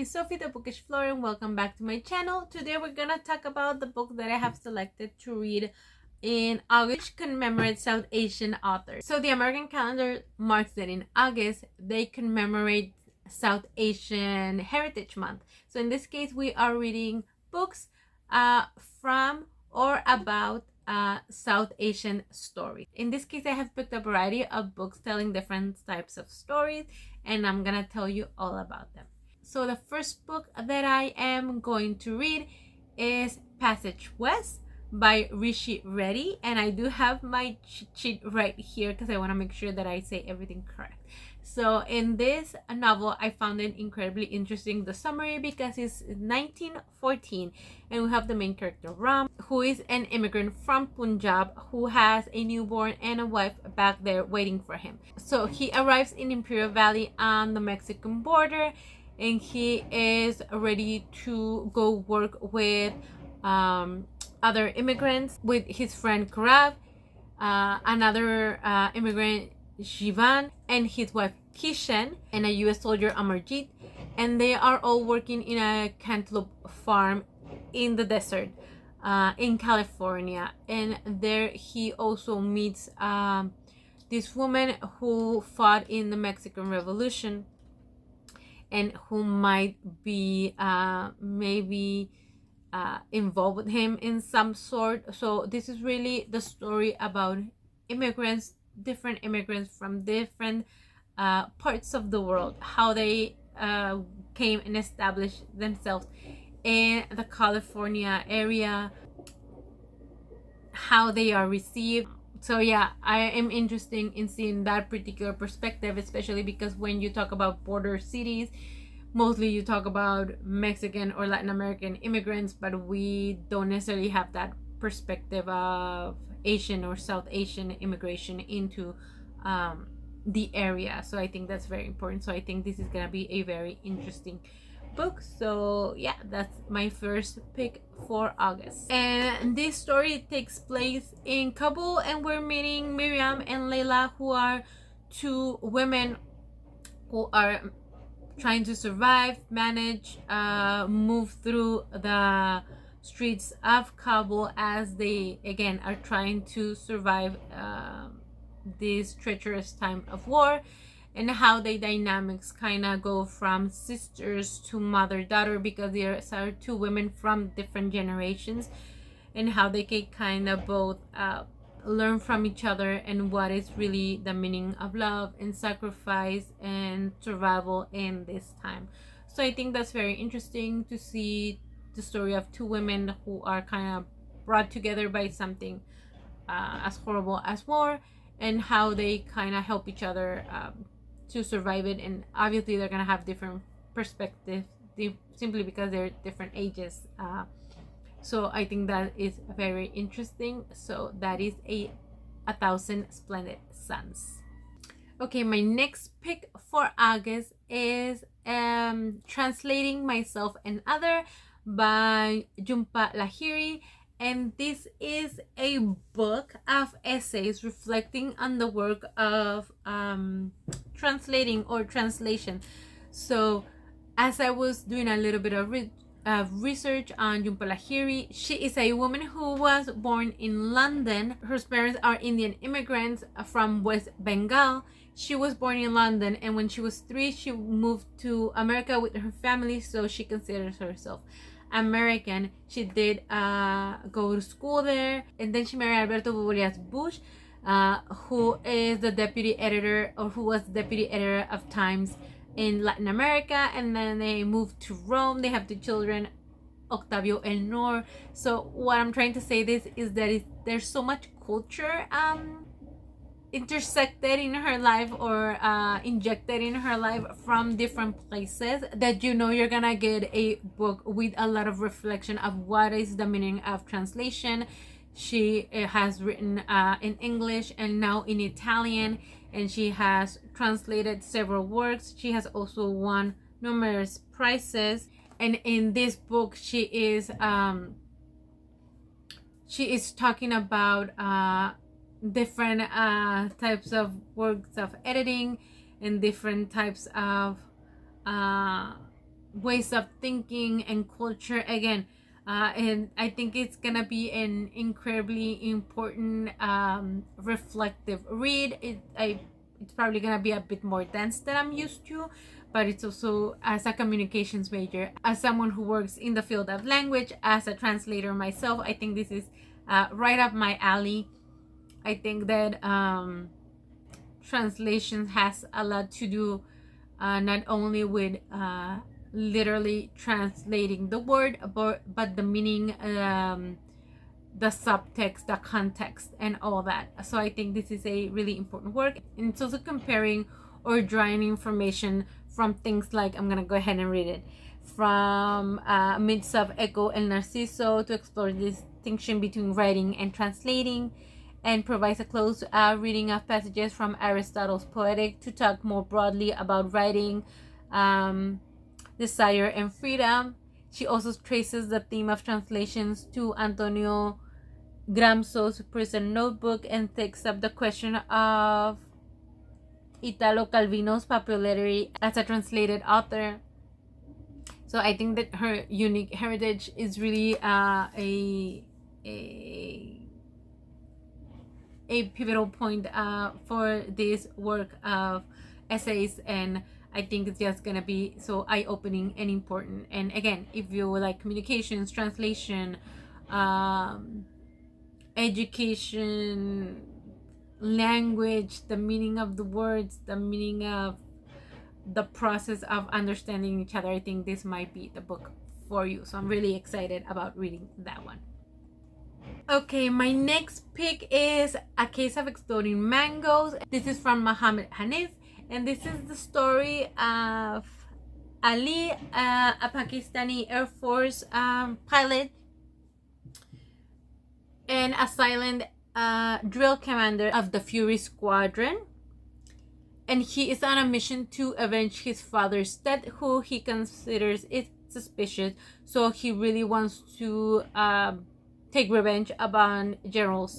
is Sophie, the Bookish Floor, and welcome back to my channel. Today we're gonna talk about the book that I have selected to read in August, which commemorates South Asian authors. So the American calendar marks that in August they commemorate South Asian Heritage Month. So in this case, we are reading books from or about South Asian stories. In this case, I have picked a variety of books telling different types of stories, and I'm gonna tell you all about them. So the first book that I am going to read is Passage West by Rishi Reddy, and I do have my cheat sheet right here because I want to make sure that I say everything correct. So in this novel, I found it incredibly interesting, the summary, because it's 1914 and we have the main character Ram, who is an immigrant from Punjab who has a newborn and a wife back there waiting for him. So he arrives in Imperial Valley on the Mexican border, and he is ready to go work with other immigrants, with his friend Gaurav, another immigrant Shivan, and his wife Kishan, and a US soldier Amarjit, and they are all working in a cantaloupe farm in the desert in California. And there he also meets this woman who fought in the Mexican Revolution and who might be maybe involved with him in some sort. So this is really the story about immigrants, different immigrants from different parts of the world, how they came and established themselves in the California area, how they are received. So yeah, I am interested in seeing that particular perspective, especially because when you talk about border cities, mostly you talk about Mexican or Latin American immigrants, but we don't necessarily have that perspective of Asian or South Asian immigration into the area. So I think that's very important. So I think this is gonna be a very interesting book. So yeah, that's my first pick for August. And this story takes place in Kabul, and we're meeting Miriam and Layla, who are two women who are trying to survive, manage, move through the streets of Kabul as they again are trying to survive this treacherous time of war, and how the dynamics kind of go from sisters to mother-daughter, because there are two women from different generations, and how they can kind of both learn from each other and what is really the meaning of love and sacrifice and survival in this time. So I think that's very interesting to see the story of two women who are kind of brought together by something as horrible as war, and how they kind of help each other to survive it. And obviously they're gonna have different perspectives simply because they're different ages. So I think that is very interesting. So that is a Thousand Splendid Suns. Okay, my next pick for August is Translating Myself and Other by Jhumpa Lahiri. And this is a book of essays reflecting on the work of translating or translation. So as I was doing a little bit of research on Jhumpa Lahiri, she is a woman who was born in London. Her parents are Indian immigrants from West Bengal. She was born in London, and when she was 3, she moved to America with her family, so she considers herself American. She did go to school there, and then she married Alberto Bobollas Bush, who is the deputy editor, or who was the deputy editor of Times in Latin America. And then they moved to Rome. They have 2 children, Octavio and Nor. So what I'm trying to say this is that there's so much culture intersected in her life, or injected in her life from different places, that you're gonna get a book with a lot of reflection of what is the meaning of translation. She has written in English and now in Italian, and she has translated several works. She has also won numerous prizes, and in this book she is talking about different types of works of editing and different types of ways of thinking and culture again. And I think it's gonna be an incredibly important reflective read. It's probably gonna be a bit more dense than I'm used to, but it's also, as a communications major, as someone who works in the field of language, as a translator myself, I think this is right up my alley. I think that translation has a lot to do not only with literally translating the word, but the meaning, the subtext, the context, and all that. So I think this is a really important work. And it's also comparing or drawing information from things like, I'm gonna go ahead and read it, from Myths of Echo and Narciso, to explore the distinction between writing and translating, and provides a close reading of passages from Aristotle's Poetic to talk more broadly about writing, desire, and freedom. She also traces the theme of translations to Antonio Gramsci's Prison Notebook and takes up the question of Italo Calvino's popularity as a translated author. So I think that her unique heritage is really a pivotal point for this work of essays, and I think it's just gonna be so eye-opening and important. And again, if you like communications, translation, education, language, the meaning of the words, the meaning of the process of understanding each other, I think this might be the book for you. So I'm really excited about reading that one. Okay, my next pick is A Case of Exploding Mangoes. This is from Mohammed Hanif, and this is the story of Ali, a Pakistani Air Force pilot and a silent drill commander of the Fury Squadron. And he is on a mission to avenge his father's death, who he considers is suspicious. So he really wants to take revenge upon General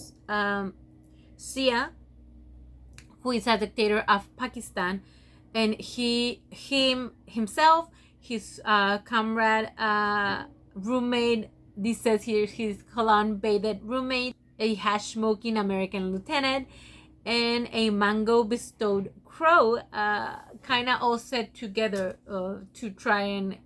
Zia, who is a dictator of Pakistan. And himself, his comrade, roommate, this says here his cologne-bathed roommate, a hash-smoking American lieutenant, and a mango-bestowed crow, kind of all set together to try and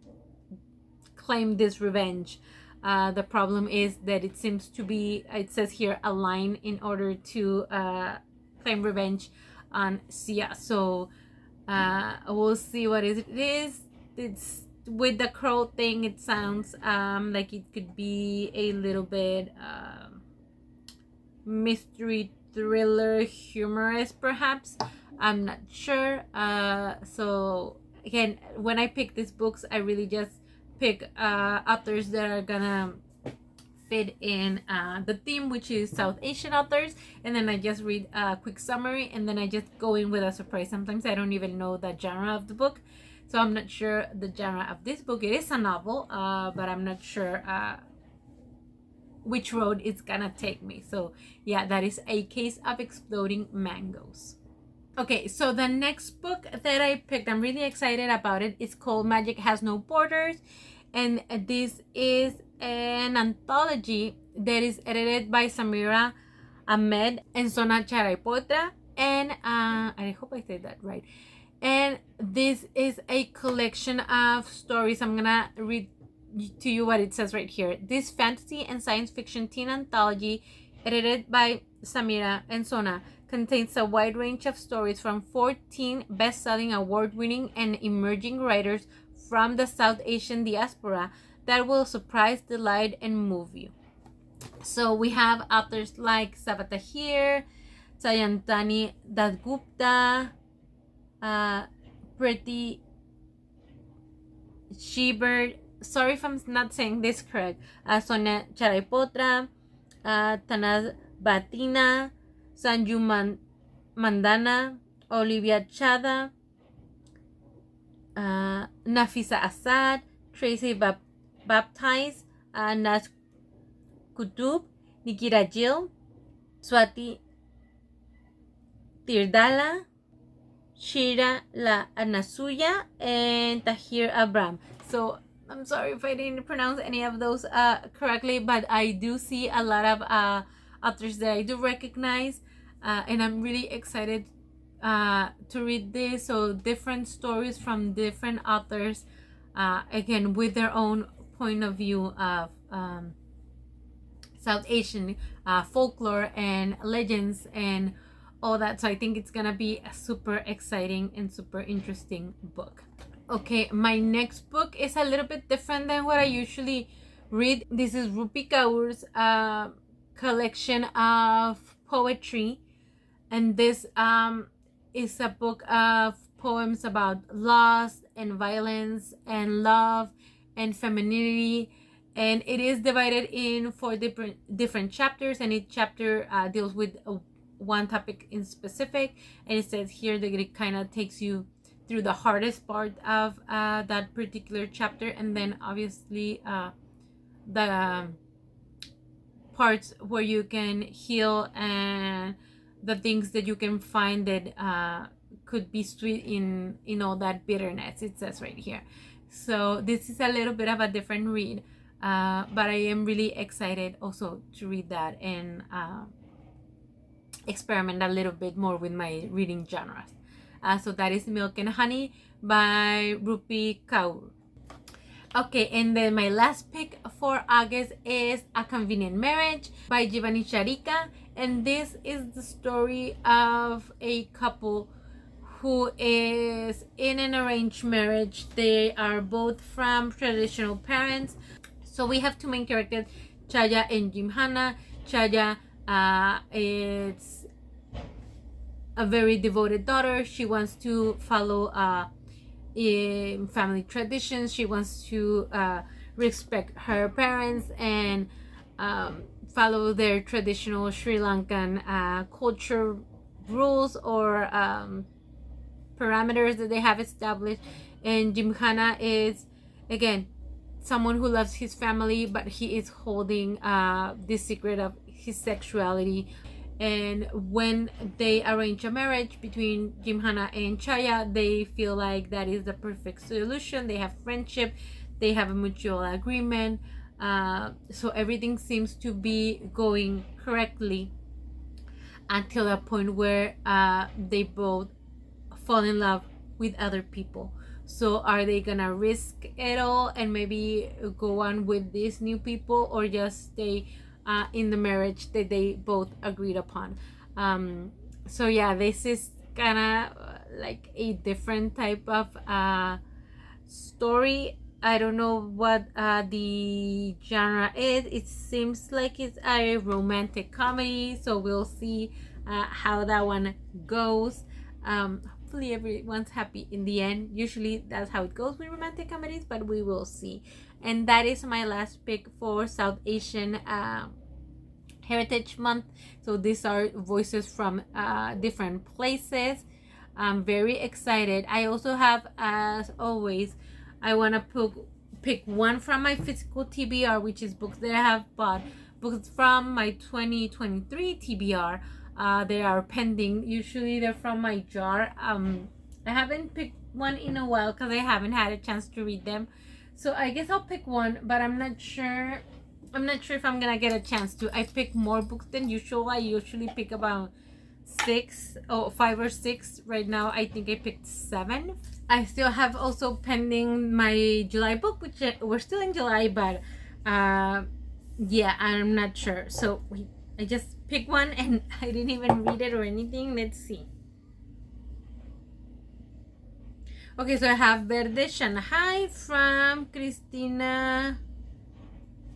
claim this revenge. The problem is that it seems to be, it says here, a line in order to claim revenge on Sia. So we'll see what it is. It's with the crow thing, it sounds like it could be a little bit mystery thriller, humorous perhaps. I'm not sure. So again, when I pick these books, I really just pick authors that are gonna fit in the theme, which is South Asian authors, and then I just read a quick summary, and then I just go in with a surprise. Sometimes I don't even know the genre of the book, so I'm not sure the genre of this book. It is a novel, but I'm not sure which road it's gonna take me. So yeah, that is A Case of Exploding Mangoes. Okay, so the next book that I picked, I'm really excited about it. It's called Magic Has No Borders, and this is an anthology that is edited by Samira Ahmed and Sona Charaipotra, and I hope I said that right. And this is a collection of stories. I'm gonna read to you what it says right here. This fantasy and science fiction teen anthology, edited by Samira and Sona, contains a wide range of stories from 14 best-selling, award-winning, and emerging writers from the South Asian diaspora that will surprise, delight, and move you. So we have authors like Sabata here, Sayantani Dasgupta, Pretty Shebird, sorry if I'm not saying this correct, Sonia Charaipotra, Tanaz Batina, Sanju Mandana, Olivia Chada, Nafisa Assad, Tracy Baptiste, Naz Kutub, Nikita Jill, Swati Tirdala, Shira La Anasuya, and Tahir Abram. So I'm sorry if I didn't pronounce any of those correctly, but I do see a lot of authors that I do recognize, and I'm really excited to read this. So different stories from different authors, again with their own point of view of South Asian folklore and legends and all that. So I think it's gonna be a super exciting and super interesting book. Okay, my next book is a little bit different than what I usually read. This is Rupi Kaur's collection of poetry, and this is a book of poems about loss and violence and love and femininity, and it is divided in 4 different chapters, and each chapter deals with one topic in specific. And it says here that it kind of takes you through the hardest part of that particular chapter, and then obviously the parts where you can heal and the things that you can find that could be sweet in all that bitterness, it says right here. So this is a little bit of a different read, but I am really excited also to read that and experiment a little bit more with my reading genres. So that is Milk and Honey by Rupi Kaur. Okay, and then my last pick for August is A Convenient Marriage by Giovanni Charika, and this is the story of a couple who is in an arranged marriage. They are both from traditional parents. So we have 2 main characters, Chaya and Jimhana. Chaya is a very devoted daughter. She wants to follow in family traditions. She wants to respect her parents and follow their traditional Sri Lankan culture rules or parameters that they have established. And Jimkhana is, again, someone who loves his family, but he is holding the secret of his sexuality. And when they arrange a marriage between Jimhana and Chaya, they feel like that is the perfect solution. They have friendship, they have a mutual agreement, so everything seems to be going correctly until the point where they both fall in love with other people. So are they gonna risk it all and maybe go on with these new people, or just stay in the marriage that they both agreed upon? So yeah, this is kind of like a different type of story. I don't know what the genre is. It seems like it's a romantic comedy, so we'll see how that one goes. Hopefully everyone's happy in the end. Usually that's how it goes with romantic comedies, but we will see. And that is my last pick for South Asian Heritage Month. So these are voices from different places. I'm very excited. I also have, as always, I want to pick one from my physical TBR, which is books that I have bought. Books from my 2023 TBR. They are pending. Usually they're from my jar. I haven't picked one in a while because I haven't had a chance to read them. So I guess I'll pick one, but I'm not sure if I'm gonna get a chance to. I pick more books than usual. I usually pick about 5 or 6. Right now I think I picked 7. I still have also pending my July book, which we're still in July, but yeah, I'm not sure. So I just picked one and I didn't even read it or anything. Let's see. Okay, so I have Verde Shanghai from Cristina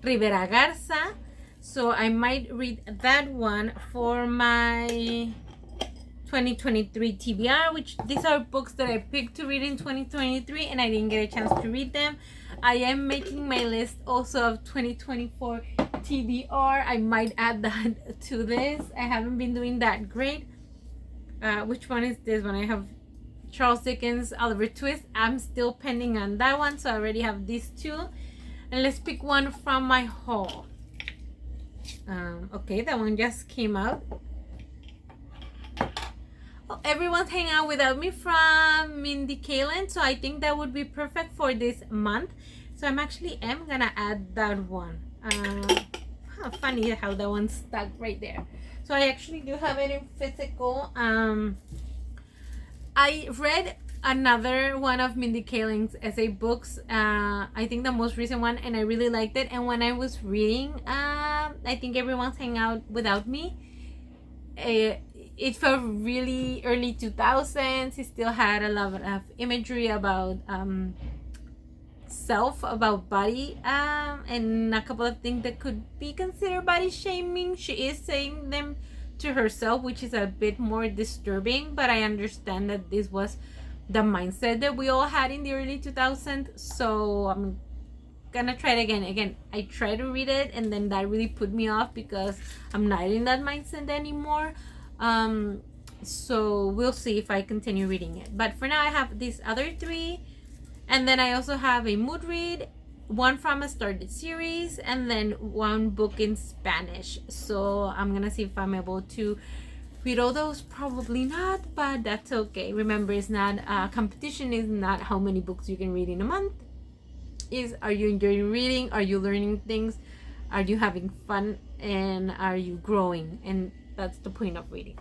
Rivera Garza. So I might read that one for my 2023 TBR, which these are books that I picked to read in 2023 and I didn't get a chance to read them. I am making my list also of 2024 TBR. I might add that to this. I haven't been doing that great. Which one is this one? I have Charles Dickens, Oliver Twist. I'm still pending on that one, so I already have these 2. And let's pick one from my haul. Okay, that one just came out. Oh, Everyone's Hanging Out Without Me from Mindy Kaling. So I think that would be perfect for this month. So I'm gonna add that one. Funny how that one's stuck right there. So I actually do have it in physical. I read another one of Mindy Kaling's essay books. I think the most recent one, and I really liked it. And when I was reading, I think Everyone's Hanging Out Without Me, it felt really early 2000s. It still had a lot of imagery about self, about body, and a couple of things that could be considered body shaming. She is saying them to herself, which is a bit more disturbing, but I understand that this was the mindset that we all had in the early 2000s. So I'm gonna try it again. I tried to read it, and then that really put me off because I'm not in that mindset anymore. So we'll see if I continue reading it, but for now I have these other three, and then I also have a mood read, one from a started series, and then one book in Spanish. So I'm gonna see if I'm able to read all those. Probably not, but that's okay. Remember, it's not competition is not how many books you can read in a month. Is, are you enjoying reading? Are you learning things? Are you having fun? And are you growing? And that's the point of reading.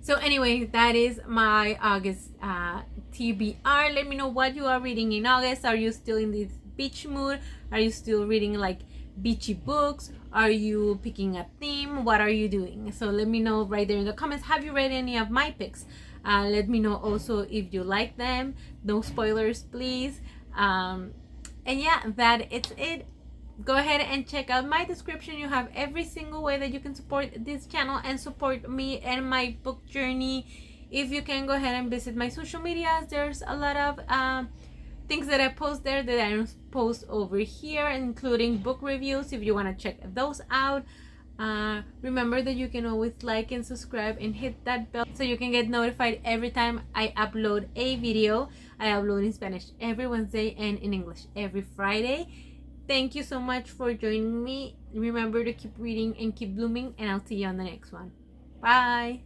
So anyway, that is my August TBR. Let me know what you are reading in August. Are you still in this beach mood? Are you still reading like beachy books? Are you picking a theme? What are you doing? So let me know right there in the comments. Have you read any of my picks? Let me know also if you like them. No spoilers, please. And yeah, that is it. Go ahead and check out my description. You have every single way that you can support this channel and support me and my book journey. If you can, go ahead and visit my social medias. There's a lot of things that I post there that I don't post over here, including book reviews if you want to check those out. Remember that you can always like and subscribe and hit that bell so you can get notified every time I upload a video. I upload in Spanish every Wednesday and in English every Friday. Thank you so much for joining me. Remember to keep reading and keep blooming, and I'll see you on the next one. Bye.